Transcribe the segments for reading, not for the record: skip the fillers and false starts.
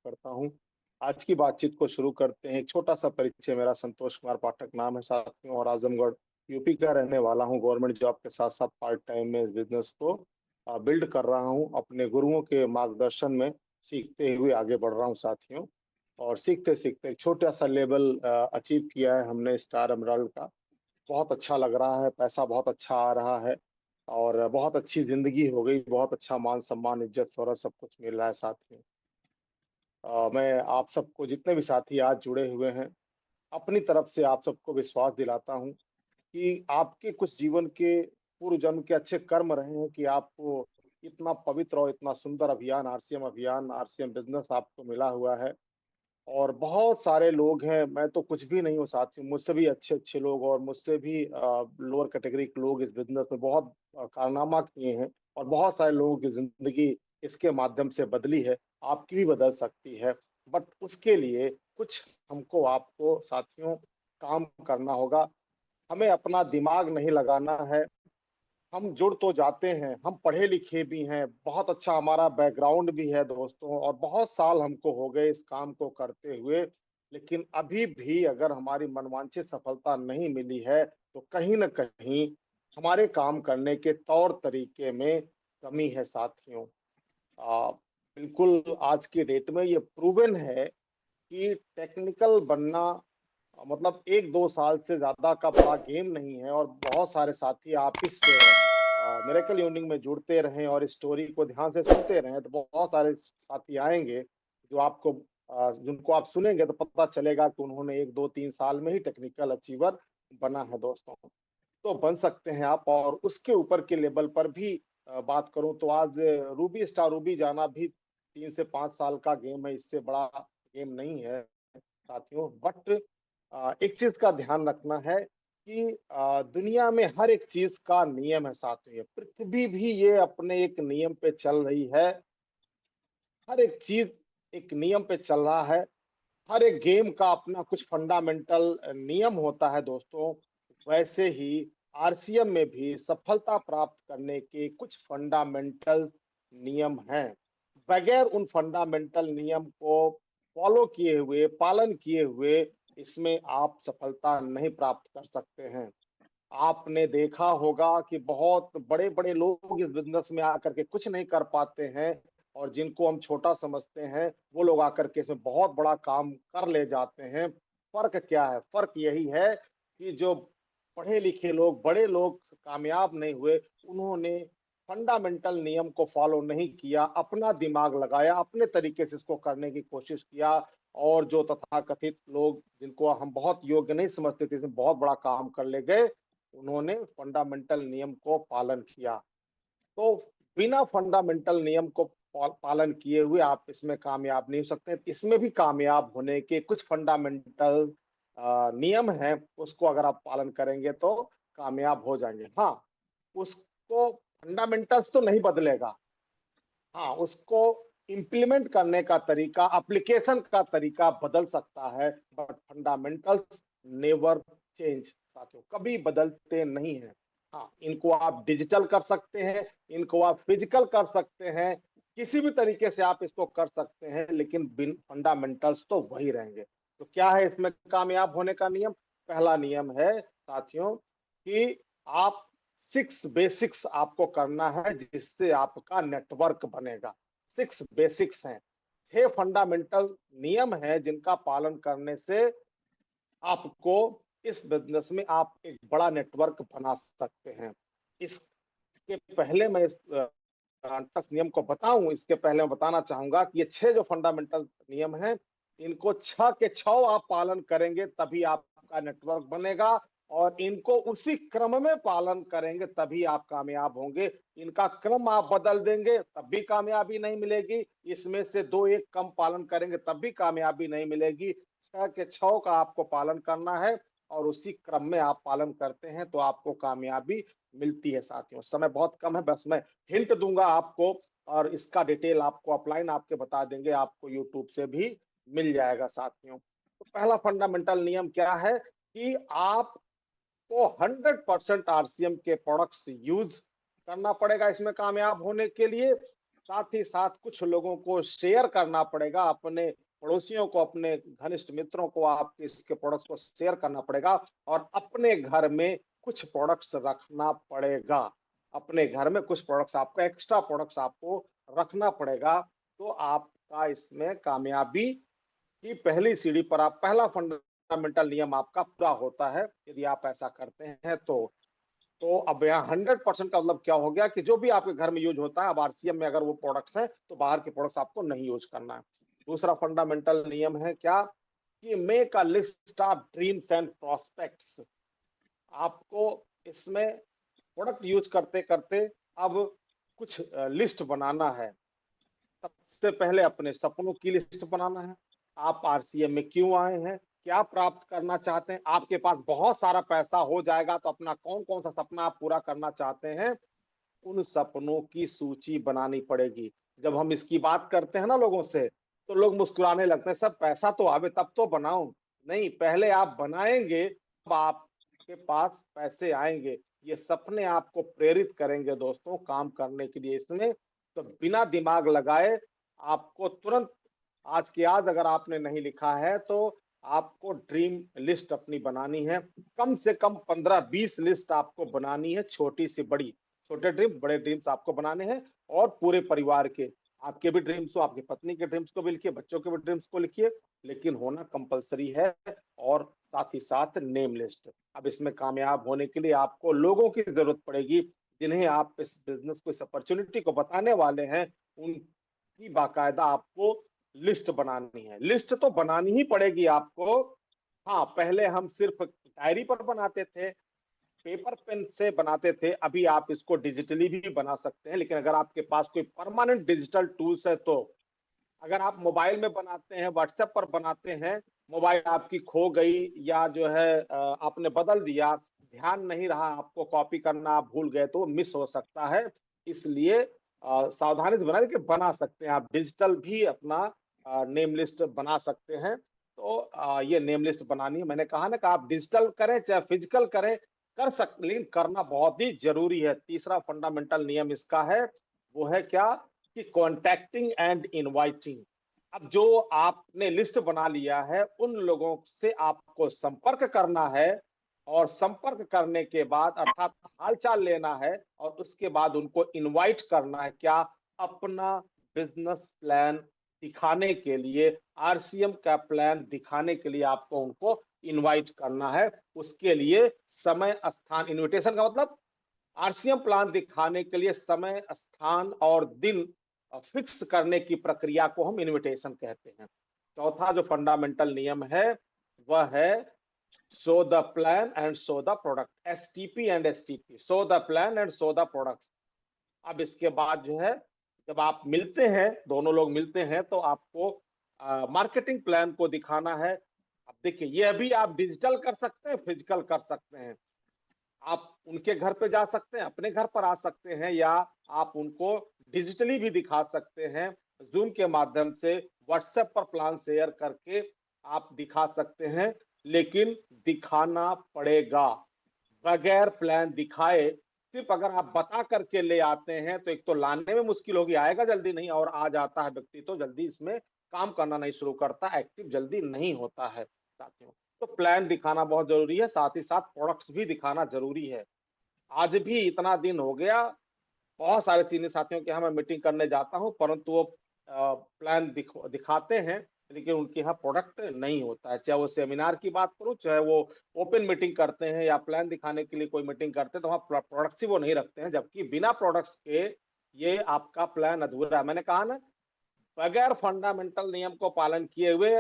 करता हूँ। आज की बातचीत को शुरू करते हैं। एक छोटा-सा परिचय, मेरा संतोष कुमार पाठक नाम है साथियों और आज़मगढ़ यूपी का रहने वाला हूँ। गवर्नमेंट जॉब के साथ-साथ पार्ट टाइम में इस बिज़नेस को बिल्ड कर रहा हूँ। अपने गुरुओं के मार्गदर्शन में सीखते हुए आगे बढ़ रहा हूँ साथियों। और सीखते-सीखते एक छोटा-सा लेवल अचीव किया है हमने स्टार एमराल्ड का। बहुत अच्छा लग रहा है, पैसा बहुत अच्छा आ रहा है और बहुत अच्छी ज़िंदगी हो गई, बहुत अच्छा मान-सम्मान, इज़्ज़त-शोहरत सब कुछ मिल रहा है साथियों। मैं आप सबको, जितने भी साथी आज जुड़े हुए हैं, अपनी तरफ से आप सबको विश्वास दिलाता हूँ कि आपके कुछ जीवन के पूर्व जन्म के अच्छे कर्म रहे हैं कि आपको इतना पवित्र और इतना सुंदर अभियान, आरसीएम बिज़नेस आपको मिला हुआ है। और बहुत सारे लोग हैं, मैं तो कुछ भी नहीं हूँ साथियों, मुझसे भी अच्छे-अच्छे लोग और मुझसे भी लोअर कैटेगरी के लोग इस बिज़नेस में बहुत कारनामा किए हैं और बहुत सारे लोगों की ज़िंदगी इसके माध्यम से बदली है, आपकी भी बदल सकती है। बट उसके लिए कुछ हमको आपको साथियों काम करना होगा, हमें अपना दिमाग नहीं लगाना है। हम जुड़ तो जाते हैं, हम पढ़े-लिखे भी हैं, बहुत अच्छा हमारा बैकग्राउंड भी है दोस्तों और बहुत साल हमको हो गए इस काम को करते हुए। लेकिन अभी भी अगर हमारी मनवांछित सफलता नहीं मिली है, तो कहीं न कहीं हमारे काम करने के तौर-तरीके में कमी है साथियों। अ, बिल्कुल आज की डेट में ये प्रूवन है कि टेक्निकल बनना मतलब 1-2 साल से ज़्यादा का बड़ा गेम नहीं है और बहुत सारे साथी आप इस मिरेकल यूनिंग में जुड़ते रहें और इस स्टोरी को ध्यान से सुनते रहें, तो बहुत सारे साथी आएँगे जो आपको जिनको आप सुनेंगे तो पता चलेगा कि उन्होंने 1, 2, 3 साल में ही टेक्निकल अचीवर बना है दोस्तों। तो बन सकते हैं आप और उसके ऊपर के लेवल पर भी बात करूँ तो आज रूबी स्टार रूबी जाना भी 3 से 5 साल का गेम है, इससे बड़ा गेम नहीं है साथियों। बट एक चीज़ का ध्यान रखना है कि दुनिया में हर एक चीज़ का नियम है साथियों। पृथ्वी भी ये अपने एक नियम पे चल रही है, हर एक चीज़ एक नियम पे चल रहा है। हर एक गेम का अपना कुछ फंडामेंटल नियम होता है दोस्तों। वैसे ही आरसीएम में भी सफलता प्राप्त करने के कुछ फंडामेंटल नियम हैं। बगैर उन फंडामेंटल नियम को फॉलो किए हुए, पालन किए हुए इसमें आप सफलता नहीं प्राप्त कर सकते हैं। आपने देखा होगा कि बहुत बड़े-बड़े लोग इस बिज़नेस में आकर के कुछ नहीं कर पाते हैं और जिनको हम छोटा समझते हैं, वो लोग आकर के इसमें बहुत बड़ा काम कर ले जाते हैं। फ़र्क क्या है? फ़र्क यही है कि जो पढ़े-लिखे लोग, बड़े लोग कामयाब नहीं हुए, उन्होंने फंडामेंटल नियम को फ़ॉलो नहीं किया, अपना दिमाग लगाया, अपने तरीके से इसको करने की कोशिश किया और जो तथाकथित लोग जिनको हम बहुत योग्य नहीं समझते थे, इसमें बहुत बड़ा काम कर ले गए, उन्होंने फंडामेंटल नियम को पालन किया। तो बिना फंडामेंटल नियम को पालन किए हुए आप इसमें कामयाब नहीं हो सकते। इसमें भी कामयाब होने के कुछ फंडामेंटल नियम हैं, उसको अगर आप पालन करेंगे तो कामयाब हो जाएँगे। हाँ, उसको फंडामेंटल्स तो नहीं बदलेगा। हाँ, उसको इम्प्लीमेंट करने का तरीका, एप्लीकेशन का तरीका बदल सकता है, बट फंडामेंटल्स नेवर चेंज साथियों, कभी बदलते नहीं हैं। हाँ, इनको आप डिजिटल कर सकते हैं, इनको आप फिजिकल कर सकते हैं, किसी भी तरीके से आप इसको कर सकते हैं, लेकिन बिन फंडामेंटल्स तो वही रहेंगे। तो क्या है इसमें कामयाब होने का नियम? पहला नियम है साथियों कि आप 6 बेसिक्स आपको करना है जिससे आपका नेटवर्क बनेगा। 6 बेसिक्स हैं, 6 फंडामेंटल नियम हैं जिनका पालन करने से आपको इस बिज़नेस में आप एक बड़ा नेटवर्क बना सकते हैं। इसके पहले मैं इस 10 नियम को बताऊँ, इसके पहले मैं बताना चाहूँगा कि ये 6 जो फंडामेंटल नियम हैं, इनको 6 के 6 आप पालन करेंगे तभी आपका नेटवर्क बनेगा और इनको उसी क्रम में पालन करेंगे तभी आप कामयाब होंगे। इनका क्रम आप बदल देंगे तब भी कामयाबी नहीं मिलेगी, इसमें से 2-1 कम पालन करेंगे तब भी कामयाबी नहीं मिलेगी। 6 के 6 का आपको पालन करना है और उसी क्रम में आप पालन करते हैं तो आपको कामयाबी मिलती है साथियों। समय बहुत कम है, बस मैं हिंट दूँगा आपको और इसका डिटेल आपको ऑफलाइन आपके बता देंगे, आपको यूट्यूब से भी मिल जाएगा साथियों। तो पहला फंडामेंटल नियम क्या है कि आपको 100% आरसीएम के प्रोडक्ट्स यूज़ करना पड़ेगा इसमें कामयाब होने के लिए साथ ही साथ कुछ लोगों को शेयर करना पड़ेगा, अपने पड़ोसियों को, अपने घनिष्ठ मित्रों को आप इसके प्रोडक्ट्स को शेयर करना पड़ेगा, और अपने घर में कुछ प्रोडक्ट्स रखना पड़ेगा। अपने घर में कुछ प्रोडक्ट्स आपको, एक्स्ट्रा प्रोडक्ट्स आपको रखना पड़ेगा। तो आपका इसमें कामयाबी की पहली सीढ़ी पर, आप पहला फंडामेंटल नियम आपका पूरा होता है यदि आप ऐसा करते हैं तो अब यहाँ 100% का मतलब क्या हो गया कि जो भी आपके घर में यूज होता है, अब आरसीएम में अगर वो प्रोडक्ट्स हैं तो बाहर के प्रोडक्ट्स आपको नहीं यूज करना है। दूसरा फंडामेंटल नियम है क्या, कि make a list of dreams and prospects. आपको इसमें प्रोडक्ट यूज करते करते अब कुछ लिस्ट बनाना है। सबसे पहले अपने सपनों की लिस्ट बनाना है। आप आरसीएम में क्यों आए हैं, क्या प्राप्त करना चाहते हैं। आपके पास बहुत सारा पैसा हो जाएगा तो अपना कौन कौन सा सपना आप पूरा करना चाहते हैं, उन सपनों की सूची बनानी पड़ेगी। जब हम इसकी बात करते हैं ना लोगों से, तो लोग मुस्कुराने लगते हैं, सब पैसा तो आवे तब तो बनाऊं। नहीं, पहले आप बनाएंगे तब आपके पास पैसे आएंगे। ये सपने आपको प्रेरित करेंगे दोस्तों काम करने के लिए इसमें। तो बिना दिमाग लगाए आपको तुरंत आज के आज, अगर आपने नहीं लिखा है तो आपको ड्रीम लिस्ट अपनी बनानी है। कम से कम 15-20 लिस्ट आपको बनानी है, छोटी से बड़ी। छोटे ड्रीम, बड़े ड्रीम्स आपको बनाने हैं, और पूरे परिवार के, आपके भी ड्रीम्स हो, आपकी पत्नी के ड्रीम्स को भी लिखिए, बच्चों के भी ड्रीम्स को लिखिए, लेकिन होना कंपलसरी है। और साथ ही साथ नेम लिस्ट। अब इसमें कामयाब होने के लिए आपको लोगों की जरूरत पड़ेगी, जिन्हें आप इस बिजनेस को, इस अपॉर्चुनिटी को बताने वाले हैं, उनकी बाकायदा आपको लिस्ट बनानी है। लिस्ट तो बनानी ही पड़ेगी आपको। हाँ, पहले हम सिर्फ डायरी पर बनाते थे, पेपर पेन से बनाते थे, अभी आप इसको डिजिटली भी बना सकते हैं। लेकिन अगर आपके पास कोई परमानेंट डिजिटल टूल्स है तो, अगर आप मोबाइल में बनाते हैं, व्हाट्सएप पर बनाते हैं, मोबाइल आपकी खो गई या जो है आपने बदल दिया, ध्यान नहीं रहा आपको कॉपी करना, आप भूल गए, तो मिस हो सकता है। इसलिए सावधानी से बनाए कि बना सकते हैं आप, डिजिटल भी अपना नेम लिस्ट बना सकते हैं। तो ये नेम लिस्ट बनानी है। मैंने कहा ना कि आप डिजिटल करें चाहे फिजिकल करें, कर सकते, लेकिन करना बहुत ही जरूरी है। तीसरा फंडामेंटल नियम इसका है, वो है क्या, कि कॉन्टैक्टिंग एंड इनवाइटिंग। अब जो आपने लिस्ट बना लिया है, उन लोगों से आपको संपर्क करना है, और संपर्क करने के बाद अर्थात हालचाल लेना है, और उसके बाद उनको इनवाइट करना है, क्या, अपना बिजनेस प्लान दिखाने के लिए, आरसीएम का प्लान दिखाने के लिए आपको उनको इनवाइट करना है। उसके लिए समय स्थान, इनविटेशन का मतलब आरसीएम प्लान दिखाने के लिए समय स्थान और दिन फिक्स करने की प्रक्रिया को हम इनविटेशन कहते हैं। चौथा जो फंडामेंटल नियम है वह है show the plan and show the product, STP and STP, show the plan and show the product. अब इसके बाद जो है, जब आप मिलते हैं, दोनों लोग मिलते हैं, तो आपको मार्केटिंग प्लान को दिखाना है। अब देखिए, ये अभी आप डिजिटल कर सकते हैं, फिजिकल कर सकते हैं। आप उनके घर पे जा सकते हैं, अपने घर पर आ सकते हैं, या आप उनको डिजिटली भी दिखा सकते हैं, जूम के माध्यम से, व्हाट्सएप पर प्लान शेयर करके आप दिखा सकते हैं। लेकिन दिखाना पड़ेगा। बगैर प्लान दिखाए सिर्फ अगर आप बता करके ले आते हैं तो एक तो लाने में मुश्किल होगी, आएगा जल्दी नहीं, और आ जाता है व्यक्ति तो जल्दी इसमें काम करना नहीं शुरू करता, एक्टिव जल्दी नहीं होता है साथियों। तो प्लान दिखाना बहुत जरूरी है, साथ ही साथ प्रोडक्ट्स भी दिखाना जरूरी है। आज भी इतना दिन हो गया, बहुत सारे सीनियर साथियों के यहाँ मैं मीटिंग करने जाता हूँ, परंतु वो प्लान दिखाते हैं, लेकिन उनके यहाँ प्रोडक्ट नहीं होता है। चाहे वो सेमिनार की बात करूँ, चाहे वो ओपन मीटिंग करते हैं या प्लान दिखाने के लिए कोई मीटिंग करते हैं, तो वहाँ प्रोडक्ट्स ही वो नहीं रखते हैं। जबकि बिना प्रोडक्ट्स के ये आपका प्लान अधूरा है। मैंने कहा ना, बगैर फंडामेंटल नियम को पालन किए हुए,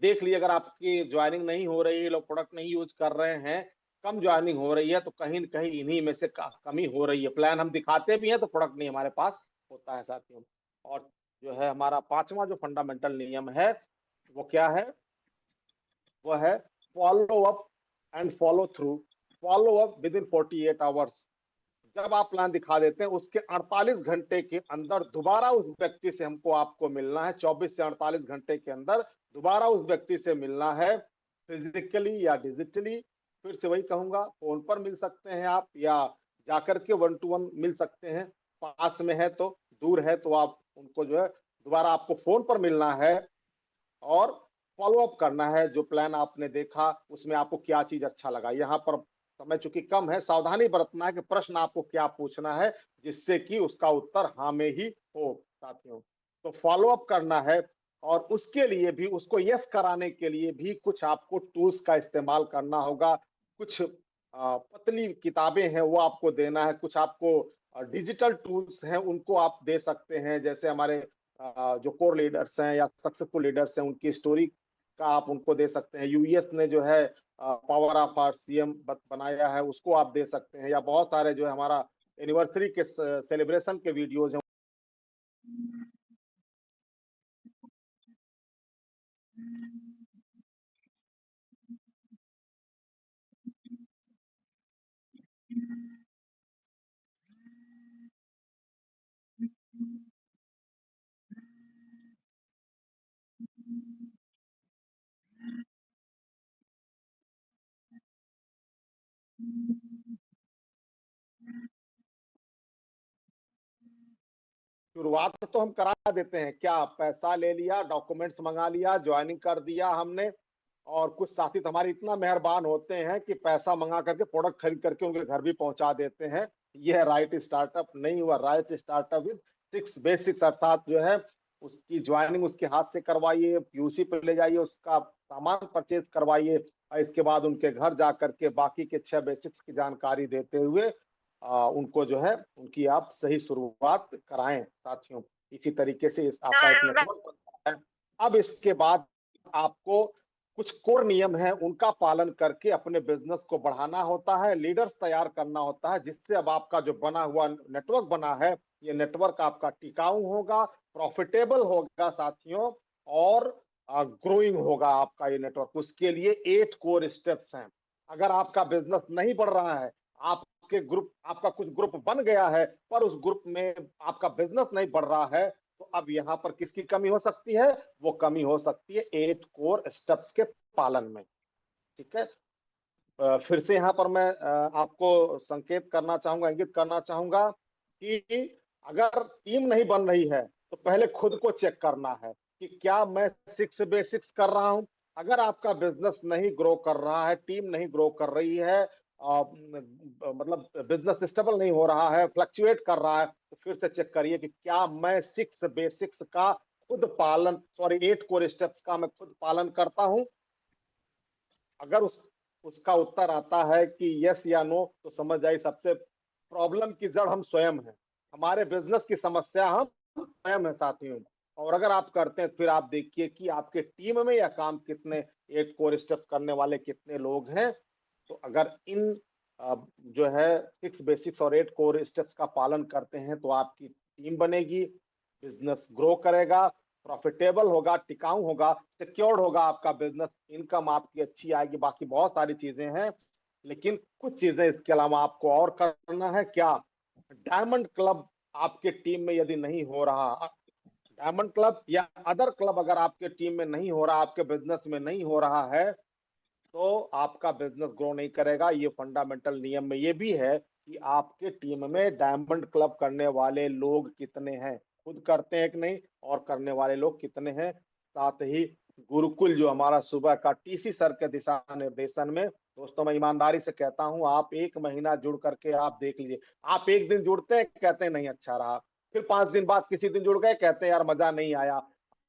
देख लीजिए, अगर आपकी ज्वाइनिंग नहीं हो रही है, लोग प्रोडक्ट नहीं यूज कर रहे हैं, कम ज्वाइनिंग हो रही है, तो कहीं न कहीं इन्हीं में से कमी हो रही है। प्लान हम दिखाते भी हैं तो प्रोडक्ट नहीं हमारे पास होता है साथियों। और जो है हमारा पांचवा जो फंडामेंटल नियम है वो क्या है, वो है follow up and follow through. Follow up with in 48 hours. जब आप प्लान दिखा देते हैं, उसके 48 घंटे के अंदर दोबारा उस व्यक्ति से हमको आपको मिलना है। 24 से 48 घंटे के अंदर दोबारा उस व्यक्ति से मिलना है, फिजिकली या डिजिटली। फिर से वही कहूंगा, फोन पर मिल सकते हैं आप, या जाकर के 1 to 1 मिल सकते हैं। पास में है तो, दूर है तो आप उनको जो है दोबारा आपको फोन पर मिलना है और फॉलो अप करना है। जो प्लान आपने देखा उसमें आपको क्या चीज अच्छा लगा। यहाँ पर समय चूंकि कम है, सावधानी बरतना है कि प्रश्न आपको क्या पूछना है जिससे कि उसका उत्तर हाँ में ही हो साथियों। तो फॉलो अप करना है और उसके लिए भी, उसको यस कराने के लिए भी कुछ आपको टूल्स का इस्तेमाल करना होगा। कुछ पतली किताबें हैं वो आपको देना है, कुछ आपको डिजिटल टूल्स हैं उनको आप दे सकते हैं। जैसे हमारे जो कोर लीडर्स हैं या सक्सेसफुल लीडर्स हैं उनकी स्टोरी का आप उनको दे सकते हैं। यूएस ने जो है पावर ऑफ आर सीएम बनाया है उसको आप दे सकते हैं, या बहुत सारे जो है हमारा एनिवर्सरी के सेलिब्रेशन के वीडियोज हैं। शुरुआत तो हम करा देते हैं, क्या पैसा ले लिया, डॉक्यूमेंट्स मंगा लिया, ज्वाइनिंग कर दिया हमने, और कुछ साथी तो हमारे इतना मेहरबान होते हैं कि पैसा मंगा करके प्रोडक्ट खरीद करके उनके घर भी पहुंचा देते हैं। यह राइट स्टार्टअप नहीं हुआ। राइट स्टार्टअप विद 6 बेसिक्स, अर्थात जो है उसकी ज्वाइनिंग उसके हाथ से करवाइए, पीयूसी पे ले जाइए, उसका सामान परचेज करवाइए और इसके बाद उनके घर जा करके बाकी के 6 बेसिक्स की जानकारी देते हुए उनको जो है उनकी आप सही शुरुआत कराएं साथियों। इसी तरीके से आपका एक नेटवर्क बनता है। अब इसके बाद आपको कुछ कोर नियम है उनका पालन करके अपने बिजनेस को बढ़ाना होता है, लीडर्स तैयार करना होता है, जिससे अब आपका जो बना हुआ नेटवर्क बना है ये नेटवर्क आपका टिकाऊ होगा, प्रॉफिटेबल होगा साथियों, और ग्रोइंग होगा आपका ये नेटवर्क। उसके लिए 8 कोर स्टेप्स हैं। अगर आपका बिजनेस नहीं बढ़ रहा है, आपके ग्रुप, आपका कुछ ग्रुप बन गया है पर उस ग्रुप में आपका बिजनेस नहीं बढ़ रहा है, तो अब यहाँ पर किसकी कमी हो सकती है? वो कमी हो सकती है 8 कोर स्टेप्स के पालन में। ठीक है। फिर से यहाँ पर मैं आपको संकेत करना चाहूंगा, इंगित करना चाहूंगा कि अगर टीम नहीं बन रही है तो पहले खुद को चेक करना है कि क्या मैं 6 बेसिक्स कर रहा हूं। अगर आपका बिजनेस नहीं ग्रो कर रहा है, टीम नहीं ग्रो कर रही है, मतलब बिजनेस स्टेबल नहीं हो रहा है, फ्लक्चुएट कर रहा है, तो फिर से चेक करिए कि क्या मैं 6 बेसिक्स का खुद पालन, सॉरी 8 कोर स्टेप्स का मैं खुद पालन करता हूं। अगर उसका उत्तर आता है कि यस या नो, तो समझ जाइए सबसे प्रॉब्लम की जड़ हम स्वयं हैं, हमारे बिजनेस की समस्या हम स्वयं है साथियों। और अगर आप करते हैं फिर आप देखिए कि आपके टीम में या काम कितने 8 कोर स्टेप्स करने वाले कितने लोग हैं। तो अगर इन जो है 6 बेसिक्स और 8 कोर स्टेप्स का पालन करते हैं तो आपकी टीम बनेगी, बिजनेस ग्रो करेगा, प्रॉफिटेबल होगा, टिकाऊ होगा, सिक्योर्ड होगा आपका बिजनेस, इनकम आपकी अच्छी आएगी। बाकी बहुत सारी चीजें हैं, लेकिन कुछ चीजें इसके अलावा आपको और करना है। क्या? डायमंड क्लब आपके टीम में यदि नहीं हो रहा, डायमंड क्लब या अदर क्लब अगर आपके टीम में नहीं हो रहा, आपके बिजनेस में नहीं हो रहा है, तो आपका बिजनेस ग्रो नहीं करेगा। ये फंडामेंटल नियम में ये भी है कि आपके टीम में डायमंड क्लब करने वाले लोग कितने हैं, खुद करते हैं कि नहीं, और करने वाले लोग कितने हैं। साथ ही गुरुकुल जो हमारा सुबह का टीसी सर के दिशा निर्देशन में, दोस्तों मैं ईमानदारी से कहता हूं, आप 1 महीना जुड़ करके आप देख लीजिए। आप एक दिन जुड़ते हैं, कहते हैं नहीं अच्छा रहा, फिर 5 दिन बाद किसी दिन जुड़ गए, कहते हैं यार मजा नहीं आया।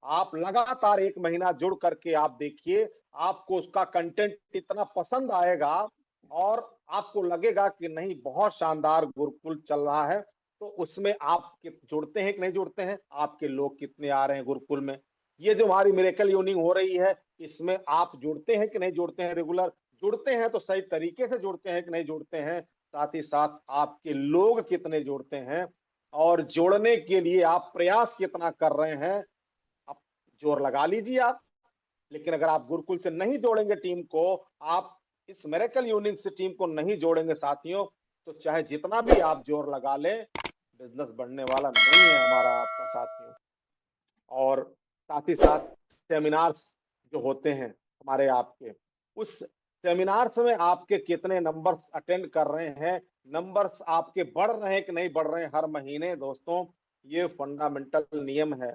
आप लगातार 1 महीना जुड़ करके आप देखिए, आपको उसका कंटेंट इतना पसंद आएगा और आपको लगेगा कि नहीं बहुत शानदार गुरुकुल चल रहा है। तो उसमें आप जुड़ते हैं कि नहीं जुड़ते हैं, आपके लोग कितने आ रहे हैं गुरुकुल में, ये जो हमारी मिरेकल यूनिंग हो रही है इसमें आप जुड़ते हैं कि नहीं जुड़ते हैं, रेगुलर जुड़ते हैं तो सही तरीके से जुड़ते हैं कि नहीं जुड़ते हैं, साथ ही साथ आपके लोग कितने जुड़ते हैं और जोड़ने के लिए आप प्रयास कितना कर रहे हैं। आप जोर लगा लीजिए आप। लेकिन अगर आप गुरुकुल से नहीं जोड़ेंगे टीम को, आप इस मेरेकल यूनियन से टीम को नहीं जोड़ेंगे साथियों, तो चाहे जितना भी आप जोर लगा लें, बिजनेस बढ़ने वाला नहीं है हमारा आपका साथियों। और साथ ही साथ सेमिनार्स जो होते हैं हमारे आपके, उस सेमिनार्स में आपके कितने नंबर्स अटेंड कर रहे हैं, नंबर्स आपके बढ़ रहे हैं कि नहीं बढ़ रहे हैं हर महीने दोस्तों। ये फंडामेंटल नियम है।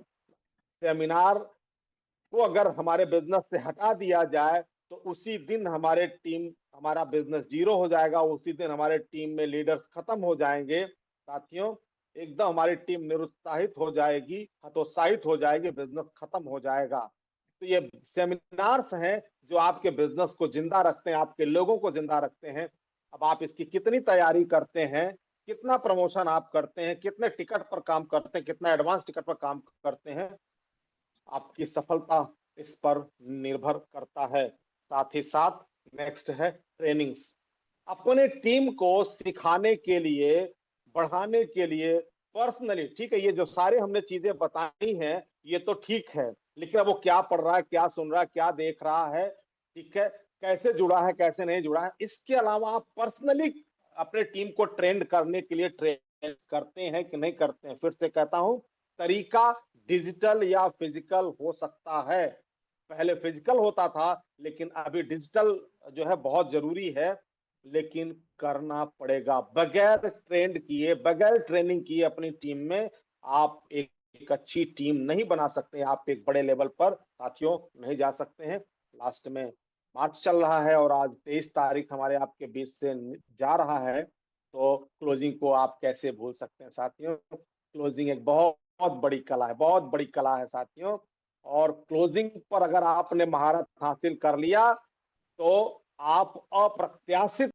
सेमिनार को अगर हमारे बिजनेस से हटा दिया जाए तो उसी दिन हमारा बिजनेस जीरो हो जाएगा, उसी दिन हमारे टीम में लीडर्स खत्म हो जाएंगे साथियों। एकदम हमारी टीम निरुत्साहित हो जाएगी, हतोत्साहित हो जाएगी, बिजनेस खत्म हो जाएगा। तो ये सेमिनार्स हैं जो आपके बिजनेस को जिंदा रखते हैं, आपके लोगों को जिंदा रखते हैं। अब आप इसकी कितनी तैयारी करते हैं, कितना प्रमोशन आप करते हैं, कितने टिकट पर काम करते हैं, कितना एडवांस टिकट पर काम करते हैं, आपकी सफलता इस पर निर्भर करता है। साथ ही साथ नेक्स्ट है ट्रेनिंग्स। अपने टीम को सिखाने के लिए, बढ़ाने के लिए पर्सनली, ठीक है, ये जो सारे हमने चीजें बताई हैं ये तो ठीक है, लेकिन अब वो क्या पढ़ रहा है, क्या सुन रहा है, क्या देख रहा है, ठीक है, कैसे जुड़ा है, कैसे नहीं जुड़ा है, इसके अलावा आप पर्सनली अपने टीम को ट्रेंड करने के लिए ट्रेन करते हैं कि नहीं करते हैं। फिर से कहता हूं, तरीका डिजिटल या फिजिकल हो सकता है। पहले फिजिकल होता था, लेकिन अभी डिजिटल जो है बहुत जरूरी है, लेकिन करना पड़ेगा। बगैर ट्रेंड किए, बगैर ट्रेनिंग किए अपनी टीम में आप एक अच्छी टीम नहीं बना सकते, आप एक बड़े लेवल पर साथियों नहीं जा सकते हैं। लास्ट में मार्च चल रहा है और आज 23 तारीख हमारे आपके बीच से जा रहा है, तो क्लोजिंग को आप कैसे भूल सकते हैं साथियों। क्लोजिंग एक बहुत बहुत बड़ी कला है, बहुत बड़ी कला है साथियों। और क्लोजिंग पर अगर आपने महारत हासिल कर लिया तो आप अप्रत्याशित